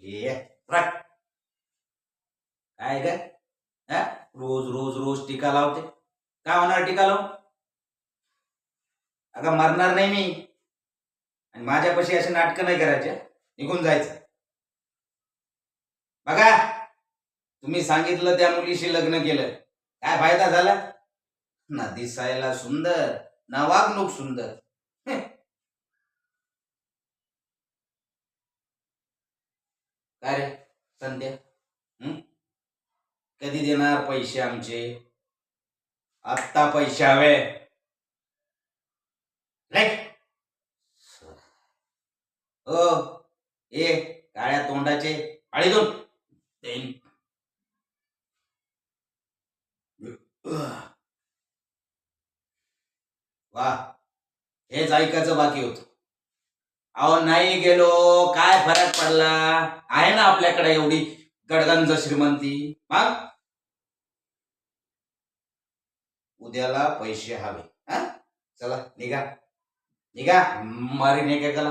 ये रट. काय ग? हा? रोज रोज रोज टीका लावते. काय होणार टीका लावून? अगं मरणार नाही मी. आणि माझ्यापाशी असे नाटकं नाही करायचे. निघून जायचं. बघा, तुम्ही सांगितलं त्या मुलीशी लग्न केलं, काय फायदा झाला? ना दिसायला सुंदर, ना वागणूक सुंदर. काय रे संध्या, कधी देणार पैसे आमचे? आत्ता पैसे हवे. ओ ए काळ्या तोंडाचे आळीतून देईन. वा, हेच ऐकायचं बाकी होत. अहो नाही गेलो, काय फरक पडला? आहे ना आपल्याकडे एवढी गडगंज श्रीमंती. मग उद्याला पैसे हवे. हा, चला निघा निघा, मारी नाही का त्याला.